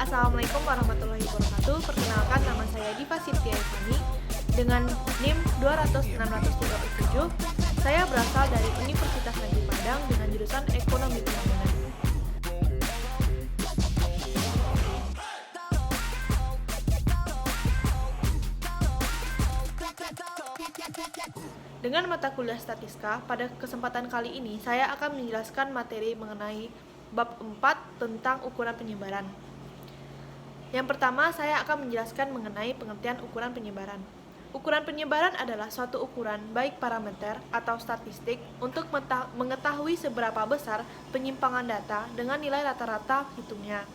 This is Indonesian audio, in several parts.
Assalamualaikum warahmatullahi wabarakatuh. Perkenalkan, nama saya Diva Siftia Ivani dengan NIM 200-637. Saya berasal dari Universitas Negeri Padang dengan jurusan Ekonomi Pembangunan. Dengan mata kuliah Statistika, pada kesempatan kali ini saya akan menjelaskan materi mengenai bab 4 tentang ukuran penyebaran. Yang pertama, saya akan menjelaskan mengenai pengertian ukuran penyebaran. Ukuran penyebaran adalah suatu ukuran baik parameter atau statistik untuk mengetahui seberapa besar penyimpangan data dengan nilai rata-rata hitungnya.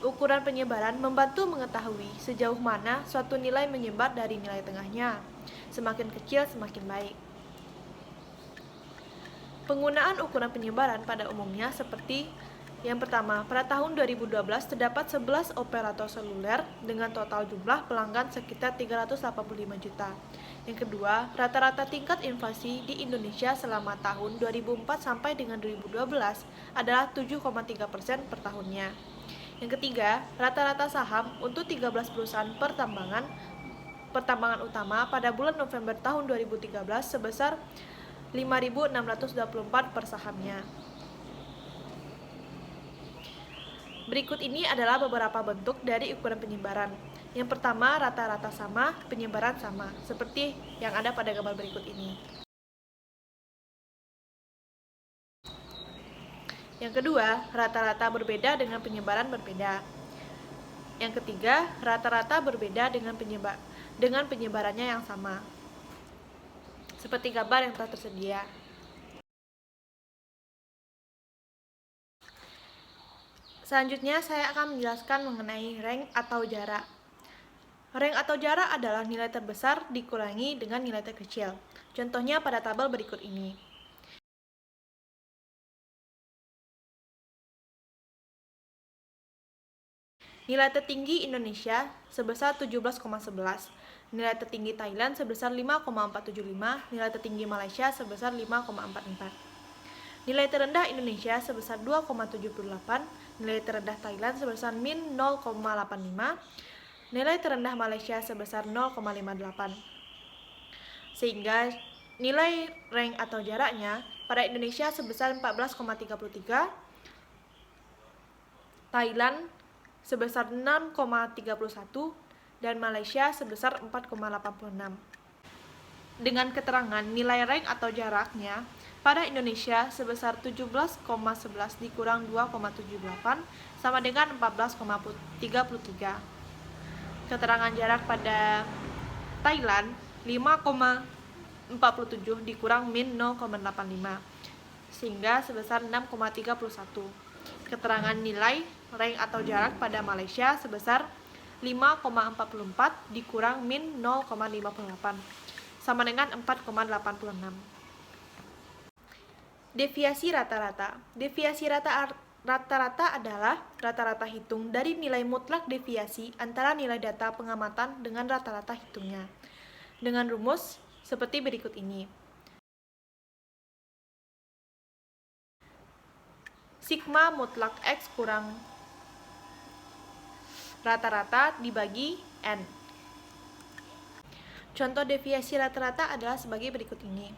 Ukuran penyebaran membantu mengetahui sejauh mana suatu nilai menyebar dari nilai tengahnya. Semakin kecil, semakin baik. Penggunaan ukuran penyebaran pada umumnya seperti yang pertama, pada tahun 2012 terdapat 11 operator seluler dengan total jumlah pelanggan sekitar 385 juta. Yang kedua, rata-rata tingkat inflasi di Indonesia selama tahun 2004 sampai dengan 2012 adalah 7,3% per tahunnya. Yang ketiga, rata-rata saham untuk 13 perusahaan pertambangan utama pada bulan November tahun 2013 sebesar 5.624 per sahamnya. Berikut ini adalah beberapa bentuk dari ukuran penyebaran. Yang pertama, rata-rata sama, penyebaran sama, seperti yang ada pada gambar berikut ini. Yang kedua, rata-rata berbeda dengan penyebaran berbeda. Yang ketiga, rata-rata berbeda dengan penyebarannya yang sama, seperti gambar yang telah tersedia. Selanjutnya, saya akan menjelaskan mengenai rank atau jarak. Rank atau jarak adalah nilai terbesar dikurangi dengan nilai terkecil. Contohnya pada tabel berikut ini. Nilai tertinggi Indonesia sebesar 17,11. Nilai tertinggi Thailand sebesar 5,475. Nilai tertinggi Malaysia sebesar 5,44. Nilai terendah Indonesia sebesar 2,78, nilai terendah Thailand sebesar min 0,85, nilai terendah Malaysia sebesar 0,58. Sehingga nilai rank atau jaraknya pada Indonesia sebesar 14,33, Thailand sebesar 6,31, dan Malaysia sebesar 4,86. Dengan keterangan nilai rank atau jaraknya pada Indonesia sebesar 17,11 dikurang 2,78 sama dengan 14,33. Keterangan jarak pada Thailand 5,47 dikurang min 0,85 sehingga sebesar 6,31. Keterangan nilai rank atau jarak pada Malaysia sebesar 5,44 dikurang min 0,58 sama dengan 4,86. Deviasi rata-rata. Deviasi rata-rata adalah rata-rata hitung dari nilai mutlak deviasi antara nilai data pengamatan dengan rata-rata hitungnya. Dengan rumus seperti berikut ini. Sigma mutlak X kurang rata-rata dibagi N. Contoh deviasi rata-rata adalah sebagai berikut ini.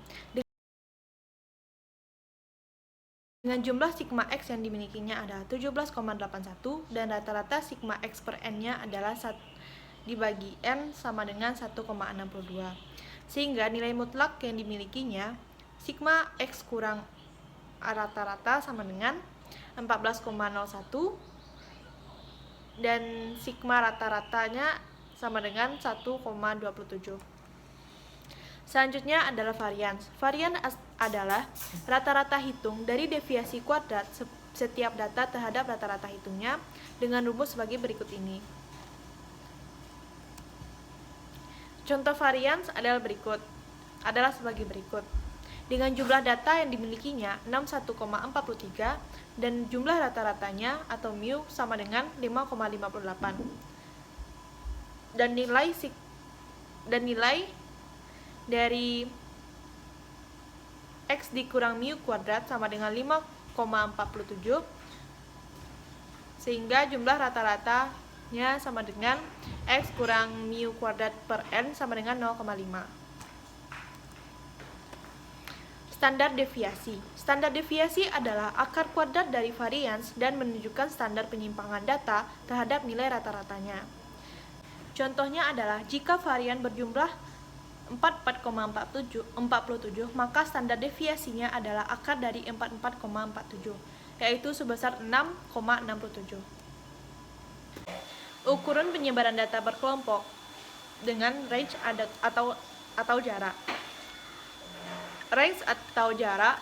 Dengan jumlah sigma X yang dimilikinya adalah 17,81 dan rata-rata sigma X per N-nya adalah 1 dibagi N sama dengan 1,62. Sehingga nilai mutlak yang dimilikinya sigma X kurang rata-rata sama dengan 14,01 dan sigma rata-ratanya sama dengan 1,27. Selanjutnya adalah varians. Varian adalah rata-rata hitung dari deviasi kuadrat setiap data terhadap rata-rata hitungnya dengan rumus sebagai berikut ini. Contoh varians adalah sebagai berikut. Dengan jumlah data yang dimilikinya 61,43 dan jumlah rata-ratanya atau mu sama dengan 5,58. Dan nilai dari X dikurang mu kuadrat sama dengan 5,47 sehingga jumlah rata-ratanya sama dengan X kurang mu kuadrat per N sama dengan 0,5. Standar deviasi. Standar deviasi adalah akar kuadrat dari varians dan menunjukkan standar penyimpangan data terhadap nilai rata-ratanya. Contohnya adalah jika varian berjumlah 44,47, maka standar deviasinya adalah akar dari 44,47, yaitu sebesar 6,67. Ukuran penyebaran data berkelompok dengan range atau jarak. Range atau jarak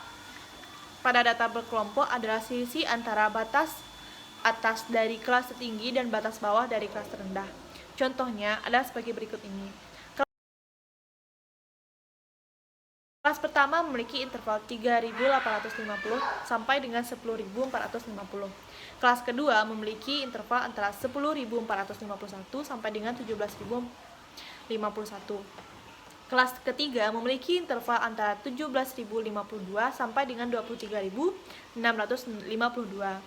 pada data berkelompok adalah selisih antara batas atas dari kelas tertinggi dan batas bawah dari kelas terendah. Contohnya adalah sebagai berikut ini. Kelas pertama memiliki interval 3.850 sampai dengan 10.450. Kelas kedua memiliki interval antara 10.451 sampai dengan 17.051. Kelas ketiga memiliki interval antara 17.052 sampai dengan 23.652.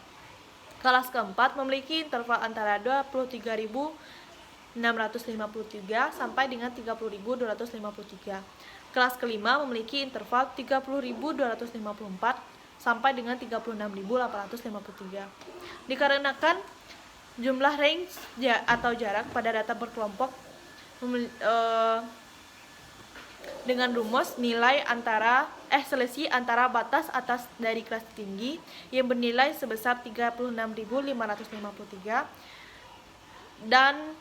Kelas keempat memiliki interval antara 23.653 sampai dengan 30.253. Kelas kelima memiliki interval 30.254 sampai dengan 36.853. Dikarenakan jumlah range atau jarak pada data berkelompok dengan rumus nilai selisih antara batas atas dari kelas tinggi yang bernilai sebesar 36.553 dan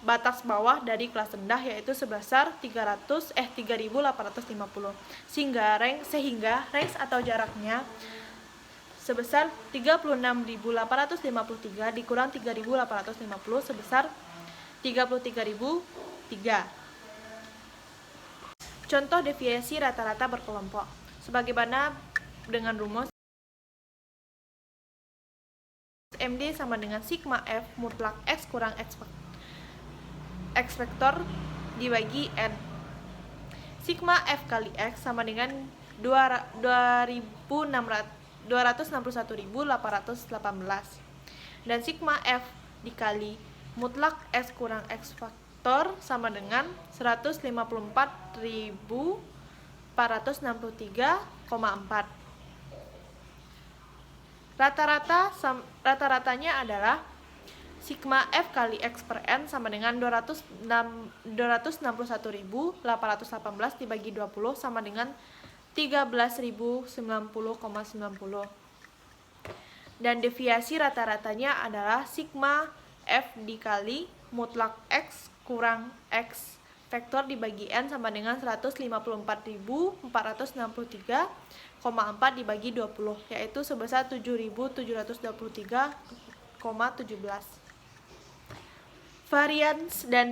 batas bawah dari kelas rendah yaitu sebesar 3.850, sehingga range atau jaraknya sebesar 36.853 dikurang 3.850 sebesar 33.003. Contoh deviasi rata-rata berkelompok sebagaimana dengan rumus MD sama dengan sigma F mutlak X kurang X vektor dibagi N. Sigma F kali X sama dengan 261.818 dan sigma F dikali mutlak S kurang X faktor sama dengan 154.463,4. Rata-ratanya adalah sigma F kali X per N sama dengan 261.818 dibagi 20 sama dengan 13.090,90. Dan deviasi rata-ratanya adalah sigma F dikali mutlak X kurang X vektor dibagi N sama dengan 154.463,4 dibagi 20, yaitu sebesar 7.723,17. Varians dan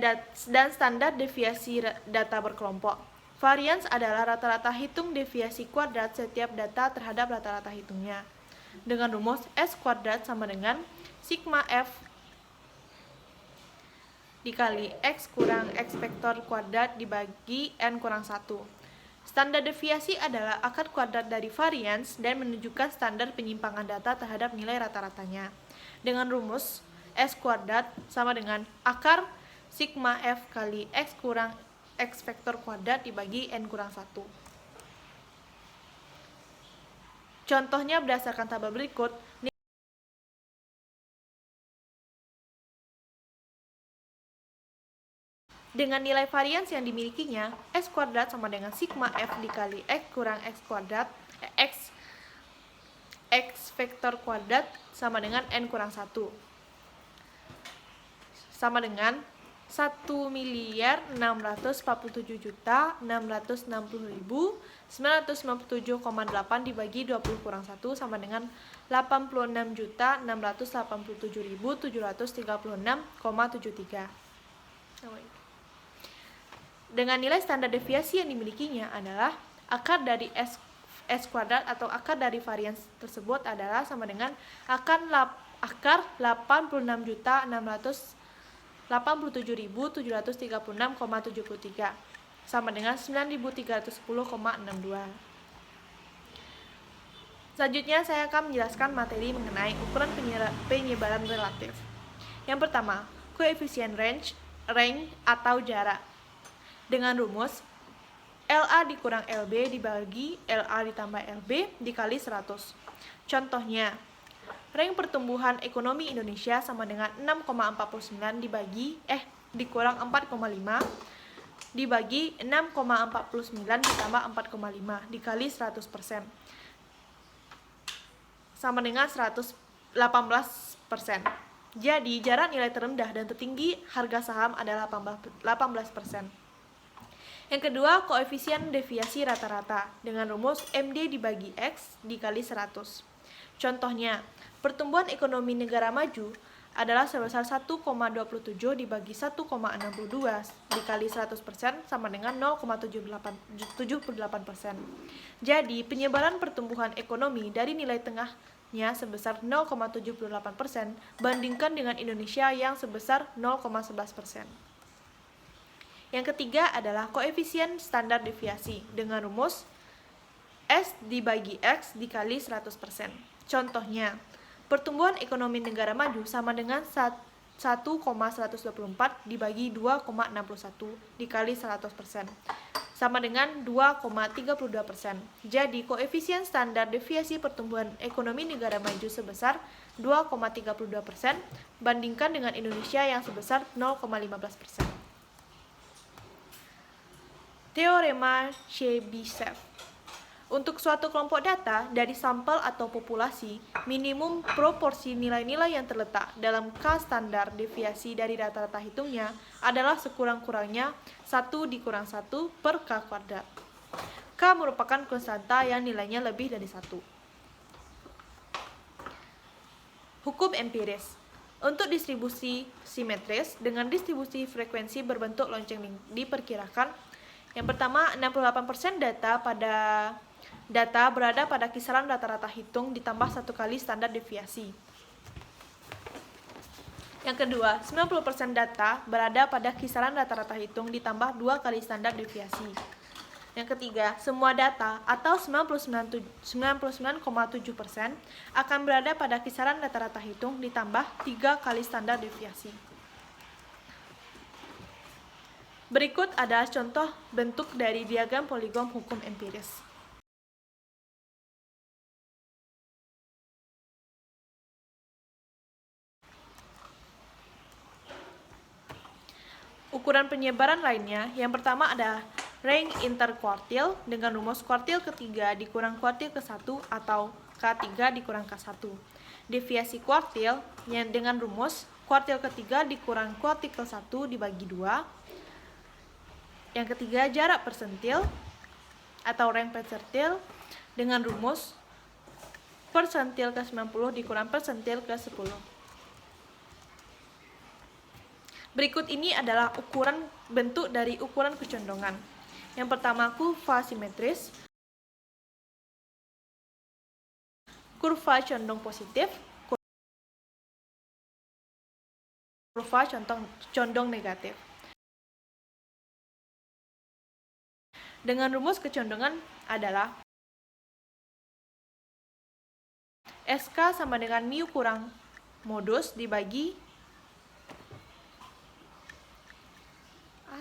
standar deviasi data berkelompok. Varians adalah rata-rata hitung deviasi kuadrat setiap data terhadap rata-rata hitungnya. Dengan rumus S kuadrat sama dengan sigma F dikali X kurang X vektor kuadrat dibagi N kurang 1. Standar deviasi adalah akar kuadrat dari varians dan menunjukkan standar penyimpangan data terhadap nilai rata-ratanya. Dengan rumus S kuadrat sama dengan akar sigma F kali X kurang X vektor kuadrat dibagi N kurang 1. Contohnya berdasarkan tabel berikut. Dengan nilai varians yang dimilikinya, S kuadrat sama dengan sigma F dikali X kurang X kuadrat X vektor kuadrat sama dengan N kurang 1. Sama dengan 1.647.660.997,8 dibagi 20 kurang 1 sama dengan 86.687.736,73. Dengan nilai standar deviasi yang dimilikinya adalah akar dari S kuadrat atau akar dari varians tersebut adalah sama dengan akar 86.687.736,73 sama dengan 9.310,62. Selanjutnya saya akan menjelaskan materi mengenai ukuran penyebaran relatif. Yang pertama, koefisien range atau jarak. Dengan rumus LA dikurang LB dibagi LA ditambah LB dikali 100. Contohnya, range pertumbuhan ekonomi Indonesia sama dengan 6,49 dikurang 4,5 dibagi 6,49 ditambah 4,5 dikali 100% sama dengan 118%. Jadi, jarak nilai terendah dan tertinggi harga saham adalah 18%. Yang kedua, koefisien deviasi rata-rata dengan rumus MD dibagi X dikali 100. Contohnya, pertumbuhan ekonomi negara maju adalah sebesar 1,27 dibagi 1,62 dikali 100% sama dengan 0,78%. Jadi, penyebaran pertumbuhan ekonomi dari nilai tengahnya sebesar 0,78% bandingkan dengan Indonesia yang sebesar 0,11%. Yang ketiga adalah koefisien standar deviasi dengan rumus S dibagi X dikali 100%. Contohnya, pertumbuhan ekonomi negara maju sama dengan 1,124 dibagi 2,61 dikali 100% sama dengan 2,32%. Jadi, koefisien standar deviasi pertumbuhan ekonomi negara maju sebesar 2,32% bandingkan dengan Indonesia yang sebesar 0,15%. Teorema Chebyshev. Untuk suatu kelompok data dari sampel atau populasi, minimum proporsi nilai-nilai yang terletak dalam K standar deviasi dari rata-rata hitungnya adalah sekurang-kurangnya 1 dikurang 1 per K kuadrat. K merupakan konstanta yang nilainya lebih dari 1. Hukum empiris. Untuk distribusi simetris dengan distribusi frekuensi berbentuk lonceng diperkirakan, yang pertama, 68% data berada pada kisaran rata-rata hitung ditambah 1 kali standar deviasi. Yang kedua, 90% data berada pada kisaran rata-rata hitung ditambah 2 kali standar deviasi. Yang ketiga, semua data atau 99,7% akan berada pada kisaran rata-rata hitung ditambah 3 kali standar deviasi. Berikut adalah contoh bentuk dari diagram poligon hukum empiris. Ukuran penyebaran lainnya, yang pertama ada range interkuartil dengan rumus kuartil ketiga dikurang kuartil ke-1 atau K3 dikurang K1. Deviasi kuartil yang dengan rumus kuartil ketiga dikurang kuartil ke-1 dibagi 2. Yang ketiga, jarak persentil atau range persentil dengan rumus persentil ke-90 dikurang persentil ke-10. Berikut ini adalah bentuk dari ukuran kecondongan. Yang pertama, kurva simetris. Kurva condong positif. Kurva condong negatif. Dengan rumus kecondongan adalah SK sama dengan mu kurang modus dibagi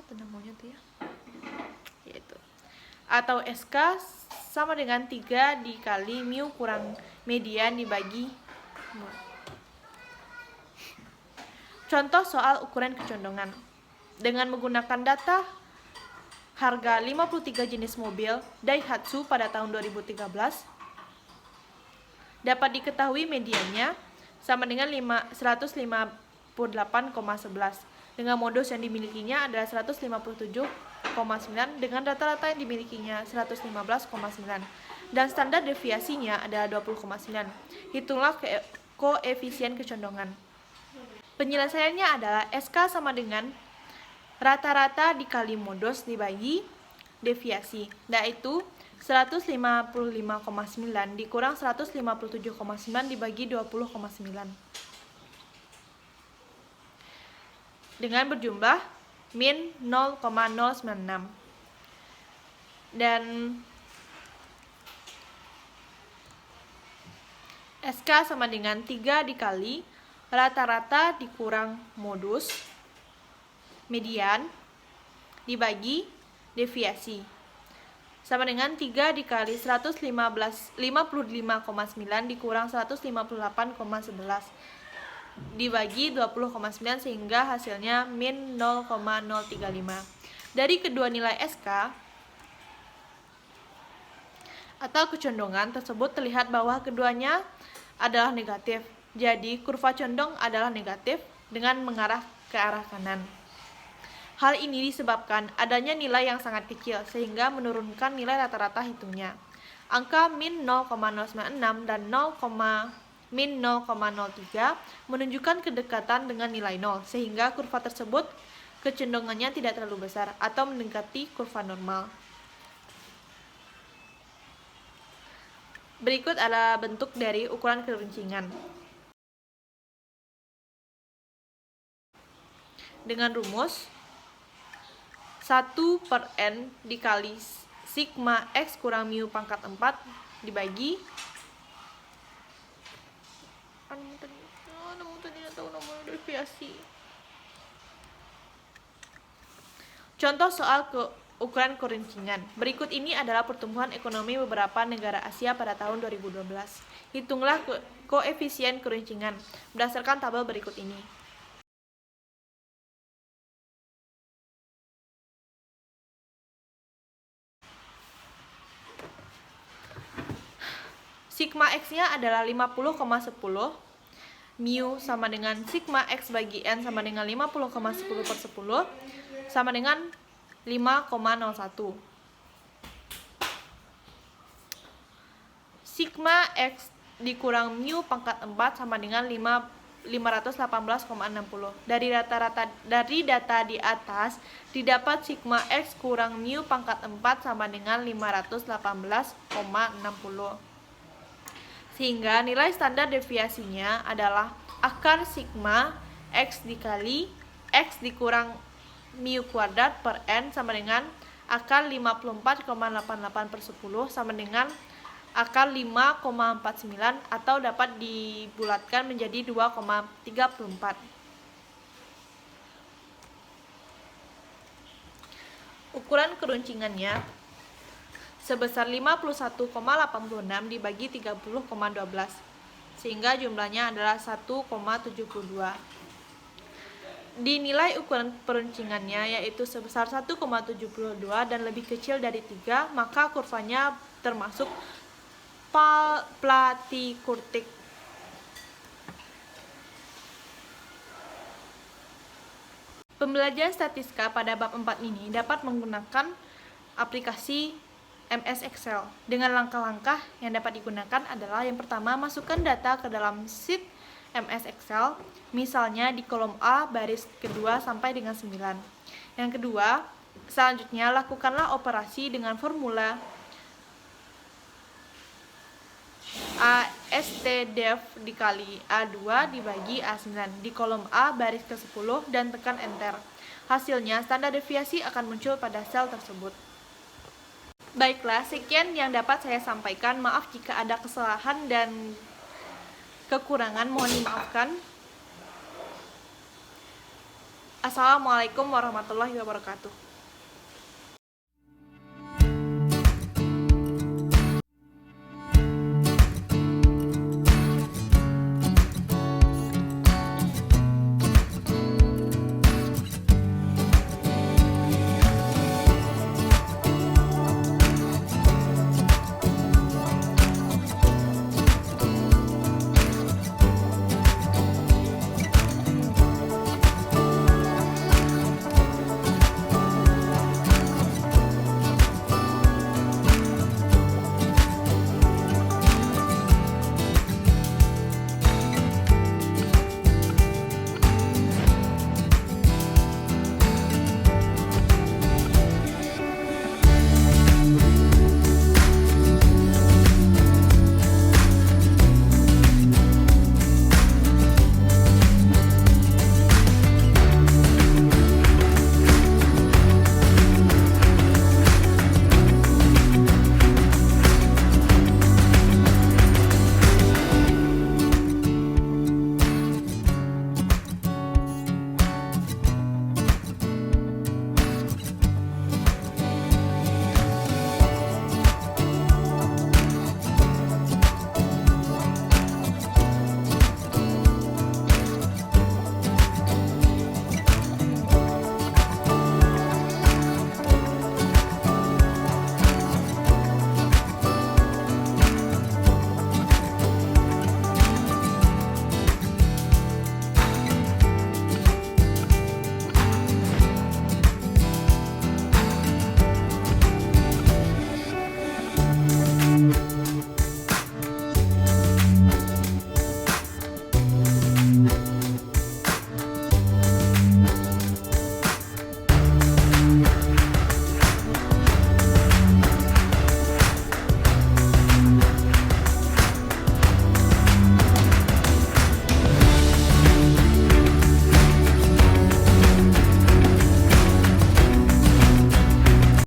tendang maunya tuh ya. Yaitu. Atau SK sama dengan 3 dikali mu kurang median dibagi 0. Contoh soal ukuran kecondongan. Dengan menggunakan data harga 53 jenis mobil Daihatsu pada tahun 2013, dapat diketahui mediannya sama dengan 158,11. Dengan modus yang dimilikinya adalah 157,9 dengan rata-rata yang dimilikinya 115,9 dan standar deviasinya adalah 20,9. Hitunglah koefisien kecondongan. Penyelesaiannya adalah SK sama dengan rata-rata dikali modus dibagi deviasi, yaitu 155,9 dikurang 157,9 dibagi 20,9. Dengan berjumlah min 0,096. Dan SK sama dengan 3 dikali rata-rata dikurang modus median dibagi deviasi sama dengan 3 dikali 55,9 dikurang 158,11 dibagi 20,9 sehingga hasilnya min 0,035. Dari kedua nilai SK atau kecondongan tersebut terlihat bahwa keduanya adalah negatif. Jadi kurva condong adalah negatif dengan mengarah ke arah kanan. Hal ini disebabkan adanya nilai yang sangat kecil sehingga menurunkan nilai rata-rata hitungnya. Angka min 0,096 dan min 0,03 menunjukkan kedekatan dengan nilai 0 sehingga kurva tersebut kecondongannya tidak terlalu besar atau mendekati kurva normal. Berikut adalah bentuk dari ukuran keruncungan. Dengan rumus 1/n dikali sigma x kurang mu pangkat 4 dibagi Contoh soal ukuran keruncungan. Berikut ini adalah pertumbuhan ekonomi beberapa negara Asia pada tahun 2012. Hitunglah koefisien keruncungan berdasarkan tabel berikut ini. Sigma X-nya adalah 50,10, mu sama dengan sigma X bagi N sama dengan 50,10/10 sama dengan 5,01. Sigma X dikurang mu pangkat 4 sama dengan 518,60. Dari data di atas didapat sigma X kurang mu pangkat 4 sama dengan 518,60. Sehingga nilai standar deviasinya adalah akar sigma X dikali X dikurang mu kuadrat per N sama dengan akar 54,88/10 sama dengan akar 5,49 atau dapat dibulatkan menjadi 2,34. Ukuran keruncungannya sebesar 51,86 dibagi 30,12 sehingga jumlahnya adalah 1,72. Dinilai ukuran peruncungannya yaitu sebesar 1,72 dan lebih kecil dari 3, maka kurvanya termasuk platykurtik. Pembelajaran statistika pada bab 4 ini dapat menggunakan aplikasi MS Excel. Dengan langkah-langkah yang dapat digunakan adalah yang pertama, masukkan data ke dalam sheet MS Excel, misalnya di kolom A baris kedua sampai dengan 9. Yang kedua, selanjutnya lakukanlah operasi dengan formula ASTDEV dikali A2 dibagi A9 di kolom A baris ke-10 dan tekan enter. Hasilnya, standar deviasi akan muncul pada sel tersebut. Baiklah, sekian yang dapat saya sampaikan. Maaf jika ada kesalahan dan kekurangan, mohon dimaafkan. Assalamualaikum warahmatullahi wabarakatuh.